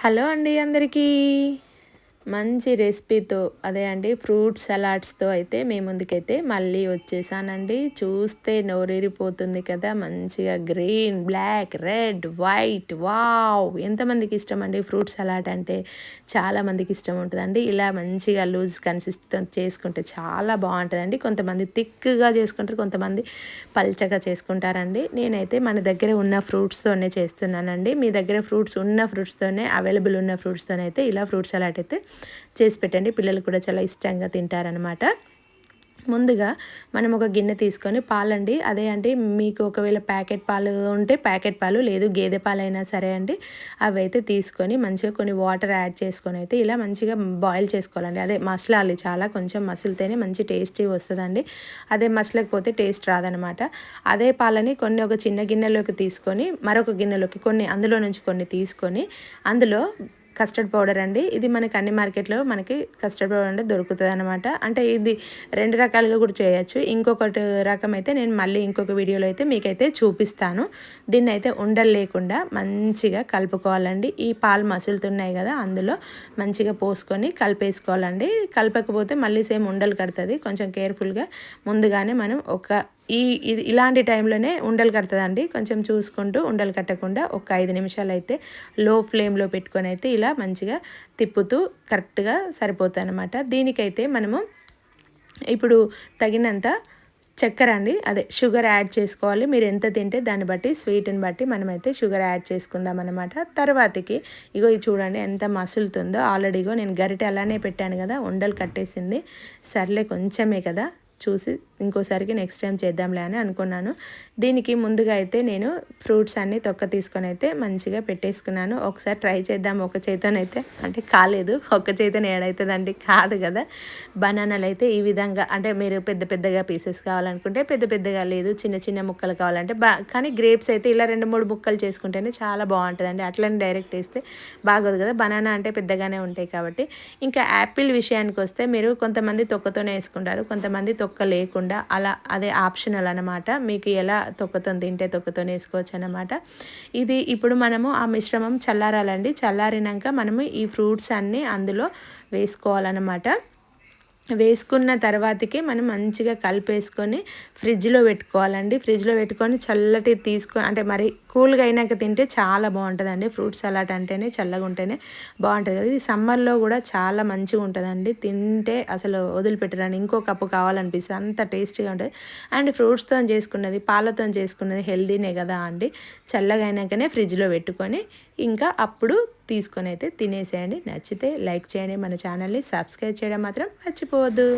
Hello అండి అందరికీ మంచి రెసిపీతో అదే అండి ఫ్రూట్ సలాడ్స్తో అయితే మీ ముందుకైతే మళ్ళీ వచ్చేసానండి. చూస్తే నోరూరిపోతుంది కదా, మంచిగా green, black, red, white. Wow, ఎంతమందికి ఇష్టం అండి ఫ్రూట్ సలాడ్ అంటే? చాలామందికి ఇష్టం ఉంటుందండి. ఇలా మంచిగా లూజ్ కన్సిస్టెన్సీతో చేసుకుంటే చాలా బాగుంటుందండి. కొంతమంది థిక్గా చేసుకుంటారు, కొంతమంది పల్చగా చేసుకుంటారండి. నేనైతే మన దగ్గర ఉన్న ఫ్రూట్స్తోనే చేస్తున్నానండి. మీ దగ్గర ఫ్రూట్స్ ఉన్న ఫ్రూట్స్తోనే, అవైలబుల్ ఉన్న ఫ్రూట్స్తోనైతే ఇలా ఫ్రూట్ సలాడ్ అయితే చేసి పెట్టండి. పిల్లలు కూడా చాలా ఇష్టంగా తింటారనమాట. ముందుగా మనం ఒక గిన్నె తీసుకొని పాలండి, అదే అండి మీకు ఒకవేళ ప్యాకెట్ పాలు ఉంటే ప్యాకెట్ పాలు, లేదు గేదె పాలైనా సరే అండి, అవి అయితే తీసుకొని మంచిగా కొన్ని వాటర్ యాడ్ చేసుకొని అయితే ఇలా మంచిగా బాయిల్ చేసుకోవాలండి. అదే మసలాలి, చాలా కొంచెం మసిలితేనే మంచి టేస్టీ వస్తుందండి. అదే మసలకపోతే టేస్ట్ రాదనమాట. అదే పాలని కొన్ని ఒక చిన్న గిన్నెలోకి తీసుకొని మరొక గిన్నెలోకి అందులో నుంచి కొన్ని తీసుకొని అందులో కస్టర్డ్ పౌడర్ అండి. ఇది మనకి అన్ని మార్కెట్లో మనకి కస్టర్డ్ పౌడర్ అంటే దొరుకుతుంది అనమాట. అంటే ఇది రెండు రకాలుగా కూడా చేయొచ్చు. ఇంకొకటి రకం అయితే నేను మళ్ళీ ఇంకొక వీడియోలో అయితే మీకైతే చూపిస్తాను. దీన్ని అయితే ఉండలు లేకుండా మంచిగా కలుపుకోవాలండి. ఈ పాలు మసులుతున్నాయి కదా, అందులో మంచిగా పోసుకొని కలిపేసుకోవాలండి. కలపకపోతే మళ్ళీ సేమ్ ఉండలు కడుతుంది. కొంచెం కేర్ఫుల్గా ముందుగానే మనం ఇది ఇలాంటి టైంలోనే ఉండలు కడుతుందండి. కొంచెం చూసుకుంటూ ఉండలు కట్టకుండా ఒక 5 నిమిషాలు అయితే లో ఫ్లేమ్లో పెట్టుకొని అయితే ఇలా మంచిగా తిప్పుతూ కరెక్ట్గా సరిపోతుంది అనమాట. దీనికైతే మనము ఇప్పుడు తగినంత చక్కెర అండి, అదే షుగర్ యాడ్ చేసుకోవాలి. మీరు ఎంత తింటే దాన్ని బట్టి, స్వీట్ని బట్టి మనమైతే షుగర్ యాడ్ చేసుకుందాం అనమాట. తర్వాతకి ఇగో ఇది చూడండి ఎంత మసులుతుందో. ఆల్రెడీగో నేను గరిటె అలానే పెట్టాను కదా, ఉండలు కట్టేసింది. సర్లే కొంచెమే కదా, చూసి ఇంకోసారికి నెక్స్ట్ టైం చేద్దాంలే అని అనుకున్నాను. దీనికి ముందుగా అయితే నేను ఫ్రూట్స్ అన్నీ తొక్క తీసుకొని అయితే మంచిగా పెట్టేసుకున్నాను. ఒకసారి ట్రై చేద్దాం. ఒక చేతనైతే అంటే కాలేదు, ఒక చేతన ఏడవుతుందండి, కాదు కదా. బనానాలు అయితే ఈ విధంగా, అంటే మీరు పెద్ద పెద్దగా పీసెస్ కావాలనుకుంటే పెద్ద పెద్దగా, లేదు చిన్న చిన్న ముక్కలు కావాలంటే కానీ గ్రేప్స్ అయితే ఇలా 2-3 ముక్కలు చేసుకుంటేనే చాలా బాగుంటుందండి. అట్లనే డైరెక్ట్ వేస్తే బాగోదు కదా, బనానా అంటే పెద్దగానే ఉంటాయి కాబట్టి. ఇంకా యాపిల్ విషయానికి వస్తే మీరు కొంతమంది తొక్కతోనే వేసుకుంటారు, కొంతమంది తొక్క లేకుండా, అలా అదే ఆప్షనల్ అనమాట. మీకు ఎలా తొక్కతో తింటే తొక్కతోనే వేసుకోవచ్చు అనమాట. ఇది ఇప్పుడు మనము ఆ మిశ్రమం చల్లారాలండి. చల్లారినాక మనము ఈ ఫ్రూట్స్ అన్నీ అందులో వేసుకోవాలన్నమాట. వేసుకున్న తర్వాతకి మనం మంచిగా కలిపేసుకొని ఫ్రిడ్జ్లో పెట్టుకోవాలండి. ఫ్రిడ్జ్లో పెట్టుకొని చల్లటి తీసుకొని, అంటే మరి కూల్గా అయినాక తింటే చాలా బాగుంటుందండి. ఫ్రూట్ సలాడ్ అంటేనే చల్లగా ఉంటేనే బాగుంటుంది కదా. ఇది సమ్మర్లో కూడా చాలా మంచిగా ఉంటుందండి. తింటే అసలు వదిలిపెట్టరండి. ఇంకో కప్పు కావాలనిపిస్తుంది, అంత టేస్టీగా ఉంటుంది. అండ్ ఫ్రూట్స్తో చేసుకున్నది, పాలతో చేసుకున్నది హెల్దీనే కదా అండి. చల్లగా అయినాకనే ఫ్రిడ్జ్లో పెట్టుకొని ఇంకా అప్పుడు తీసుకొని అయితే తినేసేయండి. నచ్చితే లైక్ చేయండి, మన ఛానల్ని సబ్స్క్రైబ్ చేయడం మాత్రం మర్చిపోవద్దు.